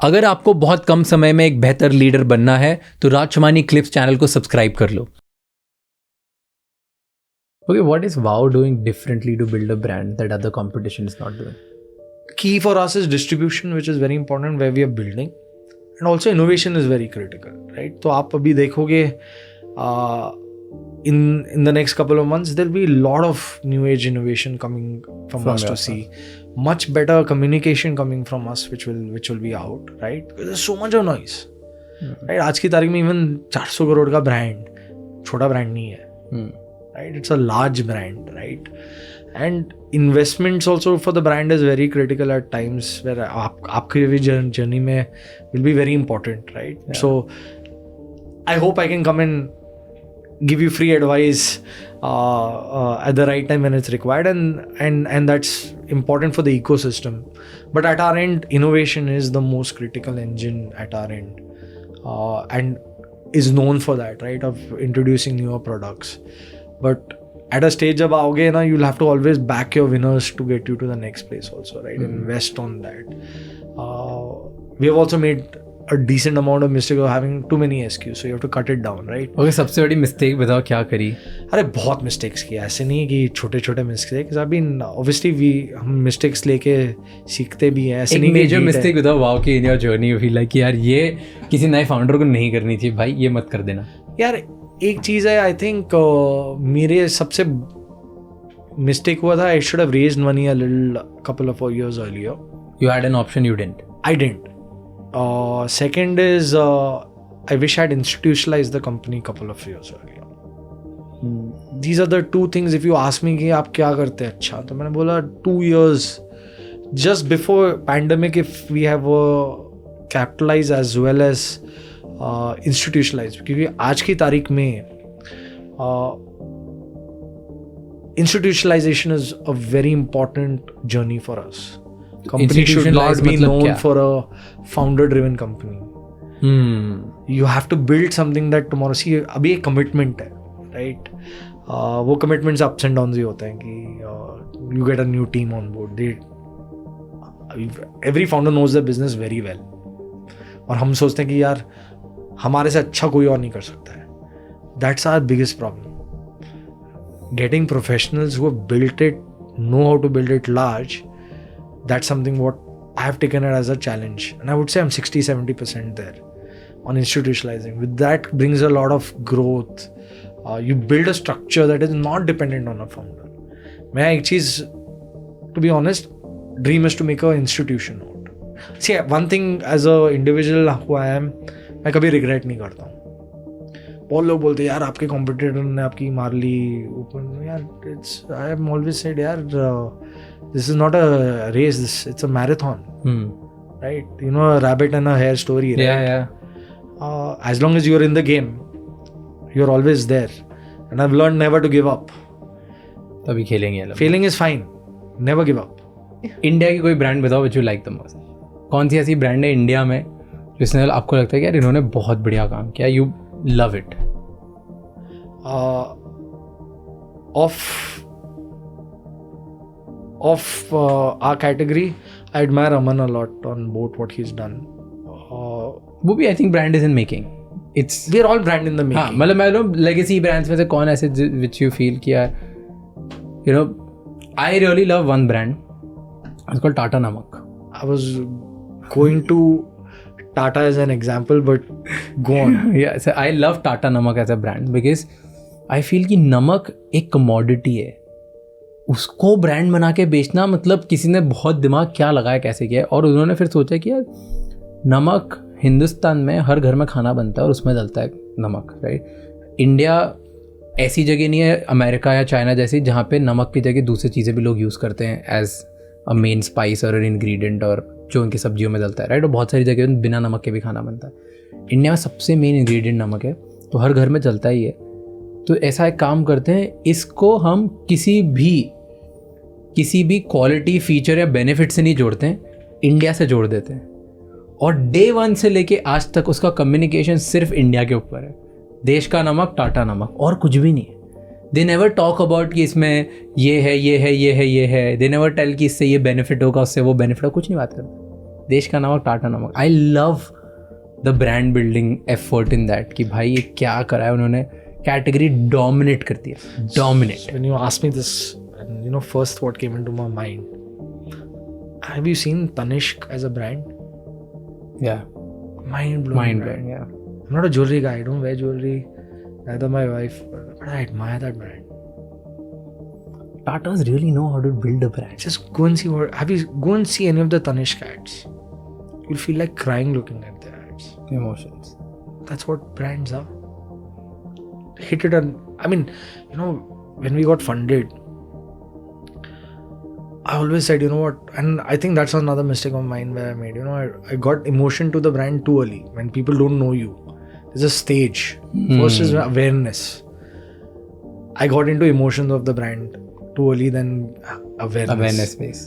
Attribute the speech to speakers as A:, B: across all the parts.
A: अगर आपको बहुत कम समय में एक बेहतर लीडर बनना है तो राज शमानी क्लिप्स चैनल को सब्सक्राइब कर लो. Okay, what is WOW doing differently to build a brand that other competition is not doing?
B: Key for us is distribution, which is very important where we are building, and also innovation is very critical, right? तो आप अभी देखोगे in the next couple of months there'll be a lot of new age innovation coming from us to see. Much better communication coming from us, which will be out, right? Because there's so much of noise, right? आज की तारीख में even 400 crore का brand छोटा brand नहीं है, right? It's a large brand, right? And investments also for the brand is very critical at times where आपकी भी journey में will be very important, right? Yeah. So I hope I can come and give you free advice at the right time when it's required, and that's important for the ecosystem. But at our end, innovation is the most critical engine at our end, and is known for that, right? Of introducing newer products. But at a stage जब आओगे ना, you'll have to always back your winners to get you to the next place also, right? Invest on that. We have also made a decent amount of mistake of having too many SKUs, so you have to cut it down, right?
A: Okay, सबसे बड़ी mistake बताओ क्या करी?
B: अरे बहुत mistakes किया, ऐसे नहीं कि छोटे-छोटे mistakes. I mean, obviously हम mistakes लेके सीखते भी हैं, ऐसे नहीं कि
A: major mistake बताओ WOW की in your journey, you feel like यार ये किसी नए founder को नहीं करनी चाहिए, भाई ये मत कर देना.
B: यार एक चीज़ है, आई थिंक मेरे सबसे मिस्टेक हुआ था, I should have raised money a little couple of years earlier.
A: You had an option, you didn't.
B: I didn't. Second is I wish I had institutionalized the company couple of years earlier. These are the two things. If you ask me कि आप क्या करते हैं अच्छा, तो मैंने बोला 2 years just before pandemic, if we have capitalized as well as institutionalized, क्योंकि आज की तारीख में institutionalization is a very important journey for us. Company should not be known for a founder driven company. You have to build something that tomorrow, see अभी एक commitment है, right? वो commitments ups and downs ही होते हैं कि you get a new team on board. Every founder knows their business very well. और हम सोचते हैं कि यार हमारे से अच्छा कोई और नहीं कर सकता है. That's our biggest problem. Getting professionals who have built it, know how to build it large, that's something what I have taken it as a challenge. And I would say I'm 60-70% there on institutionalizing. With that brings a lot of growth. You build a structure that is not dependent on a founder. मैं एक चीज़, to be honest, dream is to make an institution out. See, one thing as a individual who I am, मैं कभी regret नहीं करता हूँ. बहुत लोग बोलते हैं यार आपके कॉम्पिटिटर ने आपकी मार ली ऊपर, यार I have always said यार this is not a race, it's a marathon. Right? You know, a rabbit and a hare story, right?
A: Yeah.
B: As long as you're in the game, you're always there. And I've learned never to give up.
A: तभी खेलेंगे.
B: Failing is fine. Never give up.
A: India की कोई brand बताओ which you like the most. कौन सी ऐसी brand है India में जिसने आपको लगता है कि यार इन्होंने बहुत बढ़िया काम किया, you love it?
B: Of our category, I admire Aman a lot on both what he's done.
A: वो भी I think brand is in making.
B: We're all brand in the making.
A: हाँ, मतलब मैं legacy brands में से कौन ऐसे which you feel कि यार, you know, I really love one brand. It's called Tata Namak.
B: I was going to Tata as an example, but go on.
A: Yeah, so I love Tata Namak as a brand because I feel कि नमक एक commodity है. उसको brand बना के बेचना, मतलब किसी ने बहुत दिमाग क्या लगाया, कैसे किया, और उन्होंने फिर सोचा कि यार नमक हिंदुस्तान में हर घर में खाना बनता है और उसमें डलता है नमक, राइट? इंडिया ऐसी जगह नहीं है, अमेरिका या चाइना जैसी, जहाँ पे नमक की जगह दूसरी चीज़ें भी लोग यूज़ करते हैं एज अ मेन स्पाइस और इंग्रेडिएंट, और जो उनकी सब्जियों में डलता है, राइट? और बहुत सारी जगह बिना नमक के भी खाना बनता है. इंडिया में सबसे मेन इंग्रेडिएंट नमक है, तो हर घर में चलता ही है. तो ऐसा एक काम करते हैं, इसको हम किसी भी क्वालिटी, फीचर या बेनिफिट से नहीं जोड़ते हैं, इंडिया से जोड़ देते हैं. और डे 1 से लेके आज तक उसका कम्युनिकेशन सिर्फ इंडिया के ऊपर है. देश का नमक, टाटा नमक, और कुछ भी नहीं है. दे नेवर टॉक अबाउट कि इसमें ये है, ये है, ये है, ये है. दे नेवर टेल कि इससे ये बेनिफिट होगा, उससे वो बेनिफिट होगा, कुछ नहीं बात करते. देश का नमक, टाटा नमक. I love the brand building effort in that कि भाई ये क्या करा है उन्होंने, कैटेगरी डोमिनेट कर दिया. Dominate.
B: When you asked me this, and you know, first what came into my mind, have you seen Tanishq as a brand?
A: Yeah.
B: Mind blowing.
A: Yeah.
B: I'm not a jewelry guy. I don't wear jewelry. Neither my wife. But I admire that brand.
A: Tatas really know how to build a brand.
B: Just go and see go and see any of the Tanishq ads. You'll feel like crying looking at their ads.
A: Emotions.
B: That's what brands are. Hit it on. I mean, you know, when we got funded, I always said, you know what, and I think that's another mistake of mine where I made. You know, I got emotion to the brand too early when people don't know you. There's a stage. First is awareness. I got into emotions of the brand too early, then awareness.
A: Awareness phase.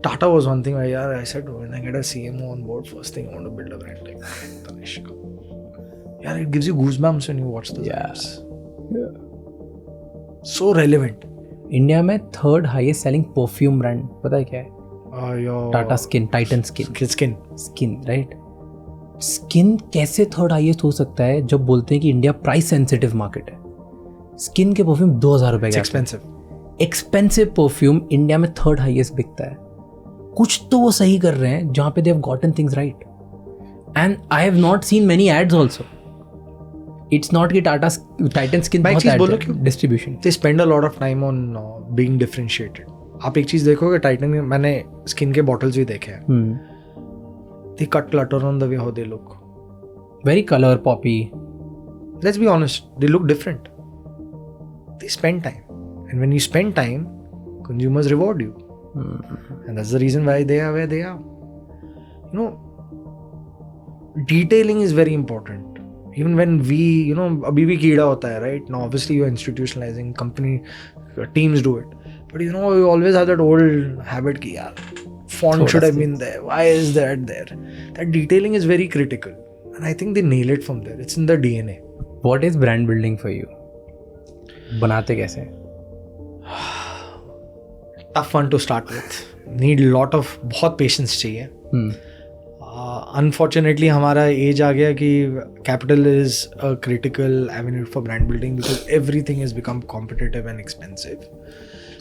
B: Tata was one thing where I said, when I get a CMO on board, first thing I want to build a brand like Tanishq. Yeah, it gives you goosebumps when you watch those ads.
A: Yeah.
B: So relevant.
A: India में 3rd highest selling perfume brand पता है क्या है? Tata skin, Titan skin, right? Skin कैसे 3rd highest हो सकता है जब बोलते हैं कि इंडिया प्राइस सेंसिटिव मार्केट है? स्किन के परफ्यूम 2000 रुपए का एक्सपेंसिव परफ्यूम इंडिया में 3rd हाईएस्ट बिकता है. कुछ तो वो सही कर रहे हैं जहां पे they have gotten things right. And I have not seen many ads also. It's not कि टाइटन स्किन बहुत
B: बोलो क्यों?
A: Distribution.
B: They spend a lot of time on being differentiated. आप एक चीज देखोगे टाइटन में, मैंने स्किन के बॉटल्स भी देखे हैं. They cut clutter on the way how they look.
A: Very color poppy.
B: Let's be honest, they look different. They spend time, and when you spend time, consumers reward you, and that's the reason why they are where they are. You know, detailing is very important. Even when we, you know, abhi bhi कीड़ा होता है, right? Now obviously you're institutionalizing, company teams do it, but you know, you always have that old habit ki yaar, font should have been there, why is that there? That detailing is very critical, and I think they nail it from there. It's in the DNA.
A: What is brand building for you? बनाते कैसे?
B: Tough one to start with. Need lot of बहुत patience चाहिए. Unfortunately हमारा as आ गया कि capital is a critical avenue for brand building because everything has become competitive and expensive.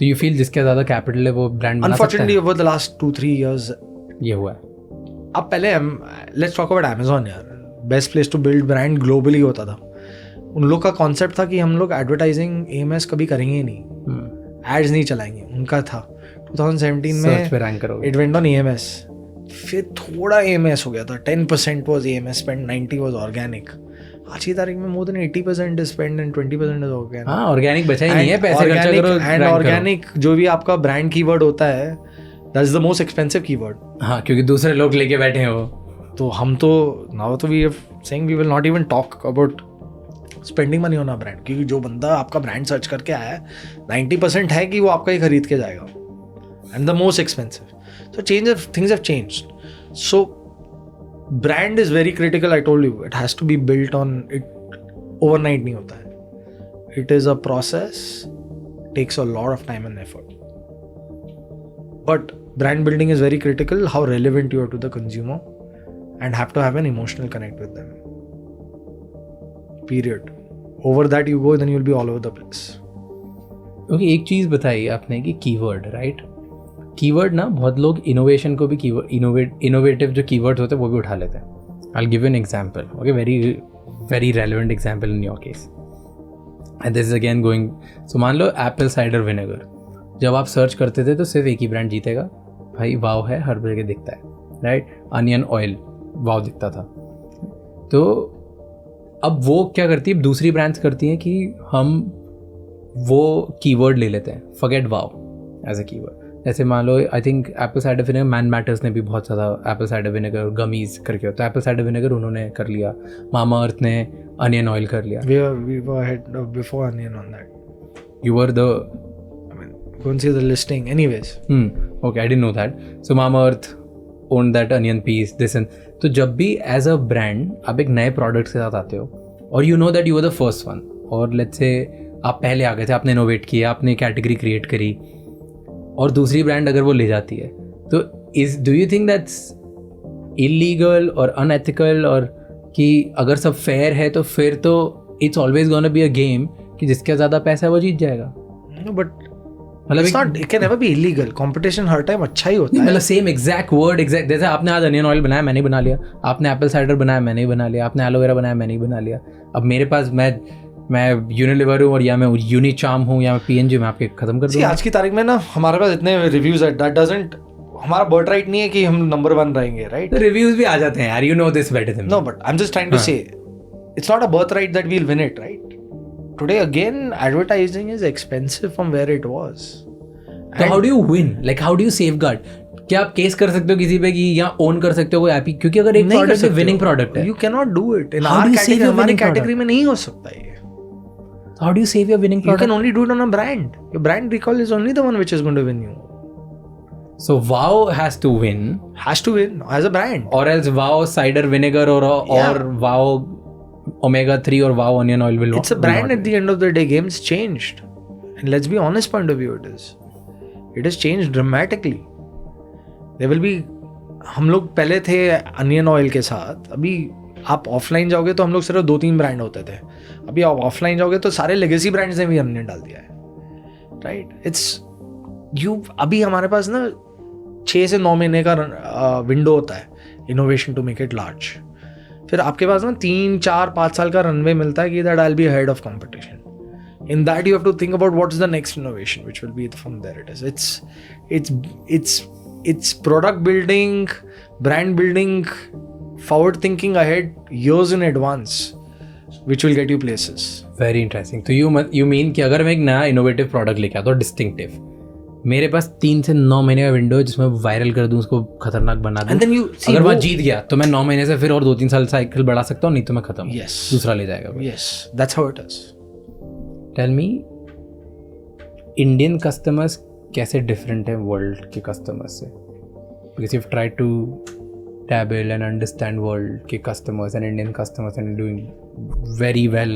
A: Do you feel जिसके ज़्यादा capital है वो brand बना सकता है?
B: Unfortunately over the last 2-3 years
A: ये हुआ है.
B: अब पहले let's talk about Amazon यार. Best place to build brand globally होता था. उन लोग का concept था कि हम लोग advertising AMS कभी करेंगे ही नहीं. Ads नहीं चलाएंगे. उनका था 2017 में it went on AMS. फिर थोड़ा AMS हो गया था. 10% was AMS spend, 90 was organic. आज की तारीख में more than 80% is spend and 20% is organic.
A: हाँ, organic बचा ही नहीं है, पैसे खर्चा करो.
B: And organic जो भी आपका brand keyword होता है, that's the most expensive keyword.
A: हाँ, क्योंकि दूसरे लोग लेके बैठे हैं वो.
B: तो हम तो now तो we are saying we will not even talk about spending money on our brand, क्योंकि जो बंदा आपका brand search करके आया है 90% है कि वो आपका ही खरीद के जाएगा. And the most expensive. So things have changed. So brand is very critical. I told you it has to be built on it. Overnight नहीं होता है. It is a process. Takes a lot of time and effort. But brand building is very critical. How relevant you are to the consumer, and have to have an emotional connect with them. Period. Over that you go, then you'll be all over the place.
A: Okay, एक चीज़ बताई आपने कि keyword, right? Keyword ना बहुत लोग innovation को भी innovative जो कीवर्ड्स होते हैं वो भी उठा लेते हैं. I will give you an example. Okay, very relevant example in your case. And this is again going. So मान लो एप्पल साइडर विनेगर. जब आप सर्च करते थे तो सिर्फ एक ही ब्रांड जीतेगा. भाई वाव है, हर जगह दिखता है, राइट? अनियन ऑयल वाव दिखता था. तो अब वो क्या करती है, दूसरी ब्रांड्स करती हैं कि हम वो कीवर्ड ले लेते हैं, forget wow as a keyword. जैसे मान लो I think apple cider vinegar, Man Matters ने भी बहुत ज़्यादा एप्पल साइडर विनेगर गमीज करके होता है. एप्पल साइडर विनेगर उन्होंने कर लिया. मामा अर्थ ने अनियन ऑयल कर लिया.
B: We were ahead before onion on that.
A: You were the,
B: I mean, go and see the listing. Anyways.
A: Okay, I didn't know that. So Mama Earth owned that onion piece, this and. तो जब भी as a brand आप एक नए product के साथ आते हो और you know that you are the first one, और लेट्स से आप पहले आ गए थे, आपने इनोवेट किया, आपने कैटेगरी क्रिएट करी, और दूसरी ब्रांड अगर वो ले जाती है तो do you think that's illegal और अनएथिकल, और कि अगर सब फेयर है तो फिर तो it's always gonna be a game कि जिसका ज़्यादा पैसा है वो जीत जाएगा.
B: बट मतलब it can never be illegal. Competition her time अच्छा ही होता है.
A: मतलब सेम एग्जैक्ट वर्ड एग्जैक्ट, जैसे आपने आज अनियन ऑयल बनाया मैंने बना लिया, आपने एप्पल साइडर बनाया मैंने ही बना लिया, आपने एलोवेरा बनाया मैंने ही बना लिया. अब मेरे पास मैं यूनिलीवर हूँ और या मैं यूनिचार्म हूँ या मैं पीएनजी, मैं आपके खत्म कर दूँगा.
B: आज की तारीख में ना हमारे पास इतने रिव्यूज है, दैट डजंट, हमारा बर्थ राइट नहीं है कि हम नंबर 1 रहेंगे, राइट?
A: रिव्यूज भी आ जाते हैं यार, you know this better then.
B: No, but I am just trying to say it's not a birth right that we will win it, right? Today again advertising is expensive from where it was.
A: तो how do you win, like how do you safeguard? क्या आप case कर सकते हो किसी पे कि या ओन कर सकते हो कोई ऐप ही? क्योंकि अगर एक प्रोडक्ट है विनिंग प्रोडक्ट है,
B: you can not do it in our category. हमारी कैटेगरी में नहीं हो सकता ये.
A: How do you save your winning product?
B: You can only do it on a brand. Your brand recall is only the one which is going to win you.
A: So Wow has to win.
B: Has to win as a brand.
A: Or else Wow cider vinegar or Wow omega 3 or Wow onion oil will.
B: It's a brand at the end of the day. Games changed, and let's be honest, point of view it has changed dramatically. There will be, हम लोग पहले थे onion oil के साथ. अभी आप offline जाओगे तो हम लोग सिर्फ 2-3 ब्रांड होते थे. अभी आप ऑफलाइन जाओगे तो सारे लेगेसी ब्रांड्स ने भी हमने डाल दिया है, राइट? इट्स यू, अभी हमारे पास ना 6 से 9 महीने का विंडो होता है innovation to make it large. फिर आपके पास ना 3, 4, 5 साल का रनवे मिलता है कि that I will be ahead of competition. In that you have to think about what is the next innovation which will be from there. It's product building, brand building, forward thinking ahead years in advance, which will get you places.
A: Very interesting. तो you mean कि अगर मैं एक नया innovative product लेके आता हूँ distinctive, मेरे पास 3 से 9 महीने का विंडो है जिसमें वायरल कर दूँ, उसको खतरनाक बना दूँ.
B: And then you see,
A: अगर मैं जीत गया तो मैं 9 महीने से फिर और 2-3 साल साइकिल बढ़ा सकता हूँ, नहीं तो मैं खत्म.
B: Yes.
A: दूसरा ले जाएगा.
B: Yes, that's how it is.
A: Tell me, Indian customers कैसे डिफरेंट है वर्ल्ड के कस्टमर्स से? Because you try to dabble and understand world के customers and Indian customers and doing very well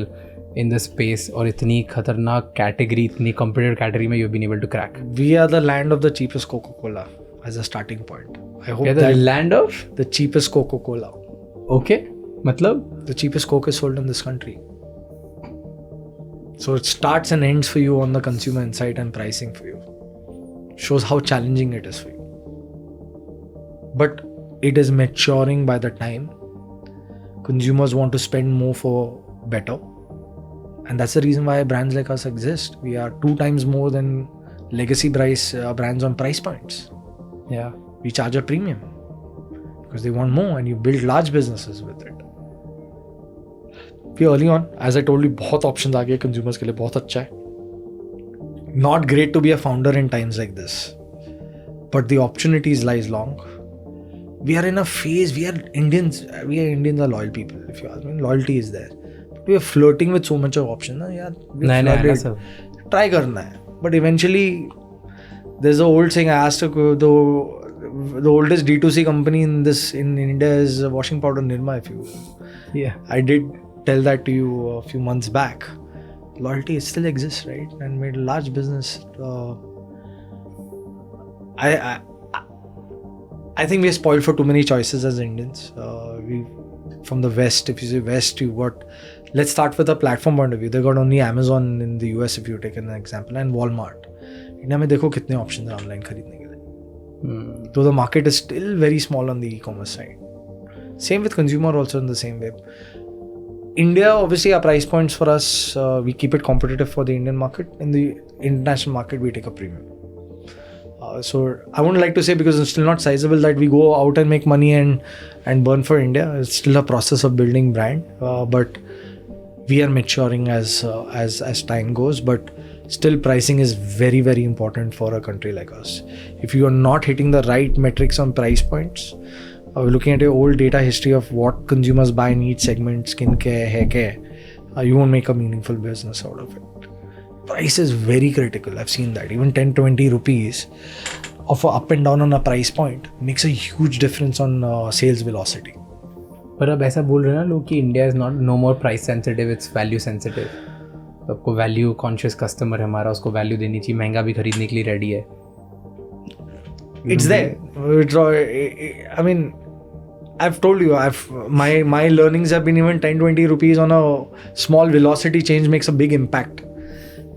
A: in the space, और इतनी खतरनाक category, इतनी competitive category में you've been able to crack.
B: We are the land of the cheapest Coca-Cola as a starting point. I hope
A: the land of
B: the cheapest Coca-Cola.
A: Okay, मतलब
B: the cheapest Coke is sold in this country. So it starts and ends for you on the consumer insight and pricing for you. Shows how challenging it is for you. But it is maturing by the time. Consumers want to spend more for better. And that's the reason why brands like us exist. We are 2 times more than legacy brands on price points.
A: Yeah.
B: We charge a premium because they want more, and you build large businesses with it. We early on, as I told you, बहुत options आ गए consumers के लिए, बहुत अच्छा है. Not great to be a founder in times like this, but the opportunities lies long. We are in a phase. We are Indians are loyal people. If you ask me, loyalty is there. But we are flirting with so much of options. ना यार,
A: नहीं
B: try करना है. But eventually, there's an old saying. I asked the oldest D2C company in India is washing powder Nirma. I did tell that to you a few months back. Loyalty still exists, right? And made a large business. I think we are spoiled for too many choices as Indians. We from the West, if you say West, you got. Let's start with a platform point of view. They got only Amazon in the US, if you take an example, and Walmart. India में देखो कितने options हैं online खरीदने के लिए. So the market is still very small on the e-commerce side. Same with consumer also in the same way. India, obviously, our price points for us, we keep it competitive for the Indian market. In the international market, we take a premium. So I wouldn't like to say, because it's still not sizable, that we go out and make money and burn for India. It's still a process of building brand, but we are maturing as time goes. But still, pricing is very, very important for a country like us. If you are not hitting the right metrics on price points, we're looking at your old data history of what consumers buy in each segment, skincare, haircare, you won't make a meaningful business out of it. Price is very critical. I've seen that. Even 10-20 rupees of a up and down on a price point makes a huge difference on sales velocity.
A: पर अब ऐसा बोल रहे हैं ना लोग कि India is not know more price sensitive, it's value sensitive. तो आपको वैल्यू कॉन्शियस कस्टमर है हमारा, उसको वैल्यू देनी चाहिए, महंगा भी खरीदने के लिए रेडी है.
B: It's there. I mean, I've told you, my learnings have been even 10-20 rupees on a small velocity change makes a big impact.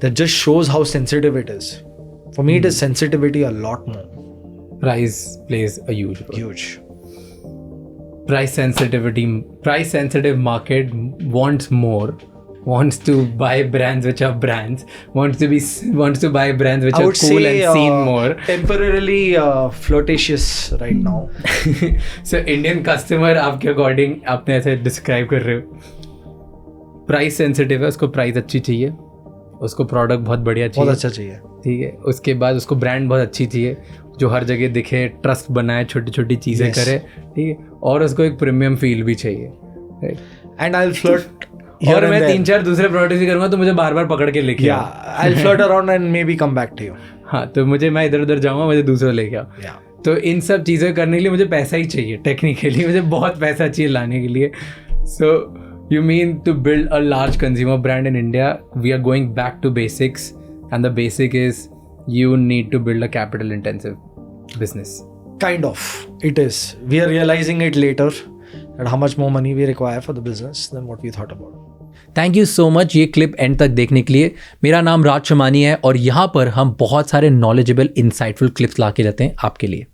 B: That just shows how sensitive it is. For me, it is sensitivity a lot more.
A: Price plays a huge role.
B: Huge.
A: Price sensitive market wants to buy brands which are brands, wants to buy brands which are cool and seen more.
B: Temporarily flirtatious right now.
A: So Indian customer आपके according आपने ऐसे describe कर रहे हो, price sensitive है, उसको price अच्छी चाहिए, उसको प्रोडक्ट बहुत बढ़िया चाहिए,
B: बहुत अच्छा चाहिए,
A: ठीक है, उसके बाद उसको ब्रांड बहुत अच्छी चाहिए जो हर जगह दिखे, ट्रस्ट बनाए, छोटी छोटी चीज़ें करे, ठीक है, और उसको एक प्रीमियम फील भी चाहिए.
B: एंड आई विल फ्लर्ट
A: और मैं 3-4 दूसरे प्रोडक्ट भी करूँगा तो मुझे बार बार पकड़ के लेके आओ.
B: I will flirt around and may be come back to you.
A: हाँ, तो मैं इधर उधर जाऊँगा, मुझे दूसरा लेके आओ. तो इन सब चीज़ें करने के लिए मुझे पैसा ही चाहिए. टेक्निकली मुझे बहुत पैसा चाहिए लाने के लिए. सो you mean to build a large consumer brand in India, we are going back to basics, and the basic is you need to build a capital intensive business.
B: Kind of. It is. We are realizing it later and how much more money we require for the business than what we thought about.
A: Thank you so much ये clip and तक देखने के लिए. मेरा नाम राज शमानी है और यहाँ पर हम बहुत सारे नॉलेजेबल इंसाइटफुल क्लिप्स ला के रहते हैं आपके लिए.